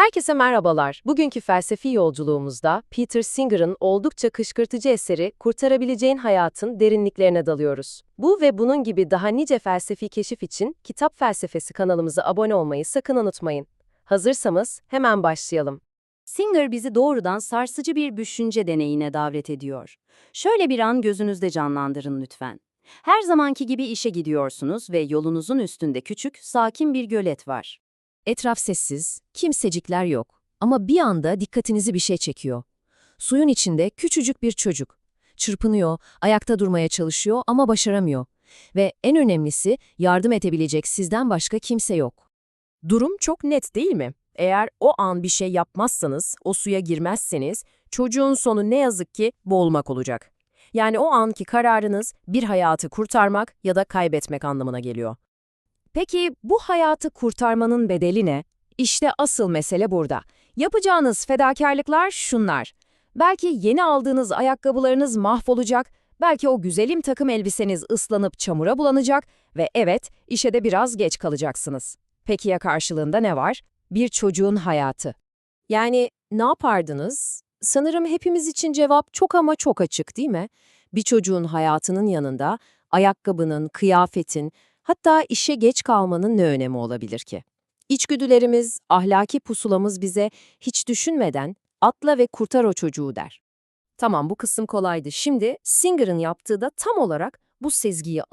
Herkese merhabalar. Bugünkü felsefi yolculuğumuzda Peter Singer'ın oldukça kışkırtıcı eseri Kurtarabileceğin Hayatın derinliklerine dalıyoruz. Bu ve bunun gibi daha nice felsefi keşif için Kitap Felsefesi kanalımıza abone olmayı sakın unutmayın. Hazırsanız hemen başlayalım. Singer bizi doğrudan sarsıcı bir düşünce deneyine davet ediyor. Şöyle bir an gözünüzde canlandırın lütfen. Her zamanki gibi işe gidiyorsunuz ve yolunuzun üstünde küçük, sakin bir gölet var. Etraf sessiz, kimsecikler yok. Ama bir anda dikkatinizi bir şey çekiyor. Suyun içinde küçücük bir çocuk. Çırpınıyor, ayakta durmaya çalışıyor ama başaramıyor. Ve en önemlisi yardım edebilecek sizden başka kimse yok. Durum çok net değil mi? Eğer o an bir şey yapmazsanız, o suya girmezseniz, çocuğun sonu ne yazık ki boğulmak olacak. Yani o anki kararınız bir hayatı kurtarmak ya da kaybetmek anlamına geliyor. Peki bu hayatı kurtarmanın bedeli ne? İşte asıl mesele burada. Yapacağınız fedakarlıklar şunlar. Belki yeni aldığınız ayakkabılarınız mahvolacak, belki o güzelim takım elbiseniz ıslanıp çamura bulanacak ve evet, işe de biraz geç kalacaksınız. Peki ya karşılığında ne var? Bir çocuğun hayatı. Yani ne yapardınız? Sanırım hepimiz için cevap çok ama çok açık değil mi? Bir çocuğun hayatının yanında ayakkabının, kıyafetin, hatta işe geç kalmanın ne önemi olabilir ki? İçgüdülerimiz, ahlaki pusulamız bize hiç düşünmeden atla ve kurtar o çocuğu der. Tamam, bu kısım kolaydı. Şimdi Singer'ın yaptığı da tam olarak bu sezgiyi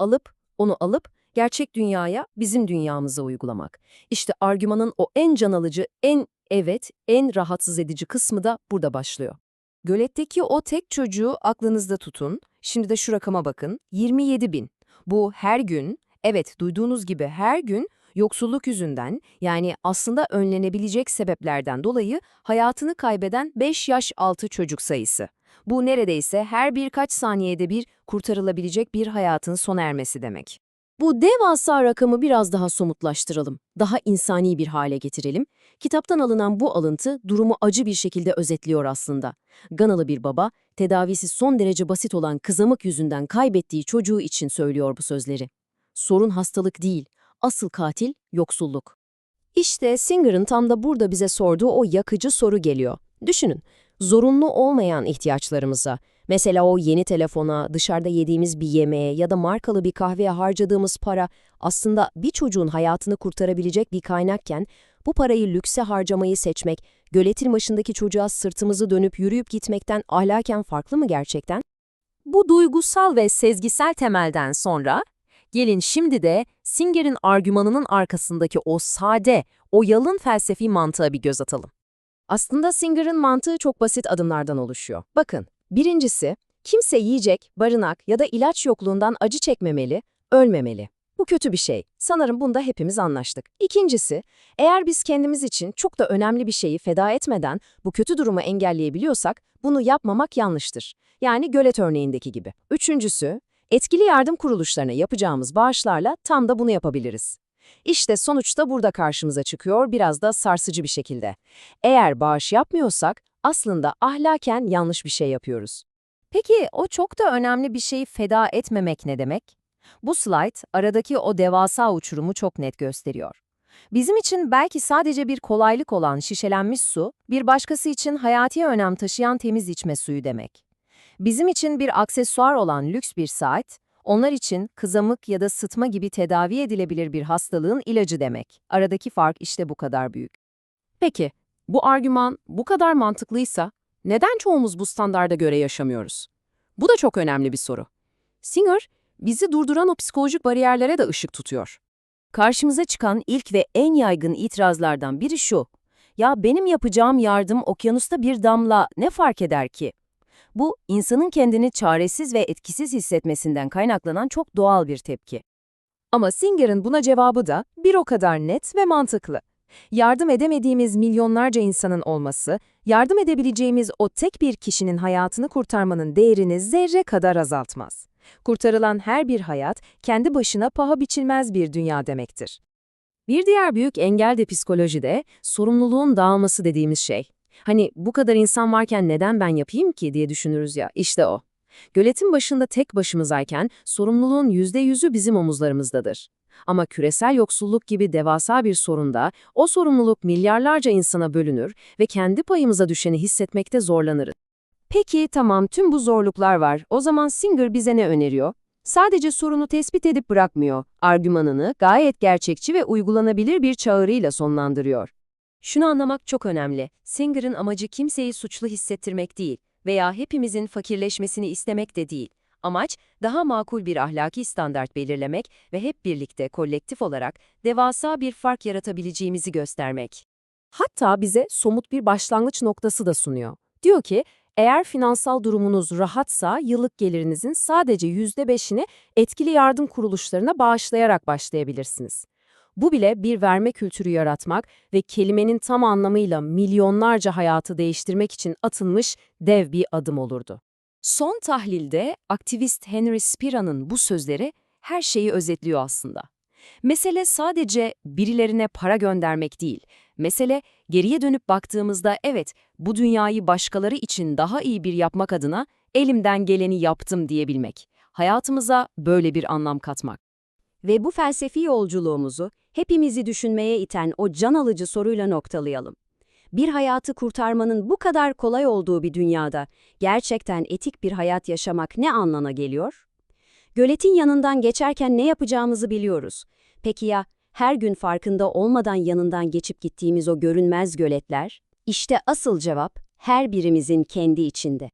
onu alıp gerçek dünyaya, bizim dünyamıza uygulamak. İşte argümanın o en can alıcı, en rahatsız edici kısmı da burada başlıyor. Göletteki o tek çocuğu aklınızda tutun. Şimdi de şu rakama bakın. 27 bin. Bu her gün, evet duyduğunuz gibi her gün yoksulluk yüzünden, yani aslında önlenebilecek sebeplerden dolayı hayatını kaybeden 5 yaş altı çocuk sayısı. Bu neredeyse her birkaç saniyede bir kurtarılabilecek bir hayatın sona ermesi demek. Bu devasa rakamı biraz daha somutlaştıralım, daha insani bir hale getirelim. Kitaptan alınan bu alıntı durumu acı bir şekilde özetliyor aslında. Ganalı bir baba, tedavisi son derece basit olan kızamık yüzünden kaybettiği çocuğu için söylüyor bu sözleri. Sorun hastalık değil, asıl katil yoksulluk. İşte Singer'ın tam da burada bize sorduğu o yakıcı soru geliyor. Düşünün, zorunlu olmayan ihtiyaçlarımıza, mesela o yeni telefona, dışarıda yediğimiz bir yemeğe ya da markalı bir kahveye harcadığımız para aslında bir çocuğun hayatını kurtarabilecek bir kaynakken, bu parayı lükse harcamayı seçmek, göletin başındaki çocuğa sırtımızı dönüp yürüyüp gitmekten ahlaken farklı mı gerçekten? Bu duygusal ve sezgisel temelden sonra, gelin şimdi de Singer'in argümanının arkasındaki o sade, o yalın felsefi mantığa bir göz atalım. Aslında Singer'ın mantığı çok basit adımlardan oluşuyor. Bakın, birincisi, kimse yiyecek, barınak ya da ilaç yokluğundan acı çekmemeli, ölmemeli. Bu kötü bir şey. Sanırım bunda hepimiz anlaştık. İkincisi, eğer biz kendimiz için çok da önemli bir şeyi feda etmeden bu kötü durumu engelleyebiliyorsak, bunu yapmamak yanlıştır. Yani gölet örneğindeki gibi. Üçüncüsü, etkili yardım kuruluşlarına yapacağımız bağışlarla tam da bunu yapabiliriz. İşte sonuçta burada karşımıza çıkıyor biraz da sarsıcı bir şekilde. Eğer bağış yapmıyorsak aslında ahlaken yanlış bir şey yapıyoruz. Peki o çok da önemli bir şeyi feda etmemek ne demek? Bu slide aradaki o devasa uçurumu çok net gösteriyor. Bizim için belki sadece bir kolaylık olan şişelenmiş su, bir başkası için hayati önem taşıyan temiz içme suyu demek. Bizim için bir aksesuar olan lüks bir saat, onlar için kızamık ya da sıtma gibi tedavi edilebilir bir hastalığın ilacı demek. Aradaki fark işte bu kadar büyük. Peki, bu argüman bu kadar mantıklıysa neden çoğumuz bu standarda göre yaşamıyoruz? Bu da çok önemli bir soru. Singer, bizi durduran o psikolojik bariyerlere de ışık tutuyor. Karşımıza çıkan ilk ve en yaygın itirazlardan biri şu: ya benim yapacağım yardım okyanusta bir damla, ne fark eder ki? Bu, insanın kendini çaresiz ve etkisiz hissetmesinden kaynaklanan çok doğal bir tepki. Ama Singer'ın buna cevabı da bir o kadar net ve mantıklı. Yardım edemediğimiz milyonlarca insanın olması, yardım edebileceğimiz o tek bir kişinin hayatını kurtarmanın değerini zerre kadar azaltmaz. Kurtarılan her bir hayat, kendi başına paha biçilmez bir dünya demektir. Bir diğer büyük engel de psikolojide, sorumluluğun dağılması dediğimiz şey. Hani bu kadar insan varken neden ben yapayım ki diye düşünürüz ya, işte o. Göletin başında tek başımızayken sorumluluğun %100'ü bizim omuzlarımızdadır. Ama küresel yoksulluk gibi devasa bir sorunda o sorumluluk milyarlarca insana bölünür ve kendi payımıza düşeni hissetmekte zorlanırız. Peki tamam, tüm bu zorluklar var. O zaman Singer bize ne öneriyor? Sadece sorunu tespit edip bırakmıyor. Argümanını gayet gerçekçi ve uygulanabilir bir çağrıyla sonlandırıyor. Şunu anlamak çok önemli. Singer'ın amacı kimseyi suçlu hissettirmek değil veya hepimizin fakirleşmesini istemek de değil. Amaç, daha makul bir ahlaki standart belirlemek ve hep birlikte kolektif olarak devasa bir fark yaratabileceğimizi göstermek. Hatta bize somut bir başlangıç noktası da sunuyor. Diyor ki, eğer finansal durumunuz rahatsa yıllık gelirinizin sadece %5'ini etkili yardım kuruluşlarına bağışlayarak başlayabilirsiniz. Bu bile bir verme kültürü yaratmak ve kelimenin tam anlamıyla milyonlarca hayatı değiştirmek için atılmış dev bir adım olurdu. Son tahlilde aktivist Henry Spira'nın bu sözleri her şeyi özetliyor aslında. Mesele sadece birilerine para göndermek değil. Mesele, geriye dönüp baktığımızda evet, bu dünyayı başkaları için daha iyi bir yapmak adına elimden geleni yaptım diyebilmek. Hayatımıza böyle bir anlam katmak. Ve bu felsefi yolculuğumuzu hepimizi düşünmeye iten o can alıcı soruyla noktalayalım. Bir hayatı kurtarmanın bu kadar kolay olduğu bir dünyada gerçekten etik bir hayat yaşamak ne anlama geliyor? Göletin yanından geçerken ne yapacağımızı biliyoruz. Peki ya her gün farkında olmadan yanından geçip gittiğimiz o görünmez göletler? İşte asıl cevap her birimizin kendi içinde.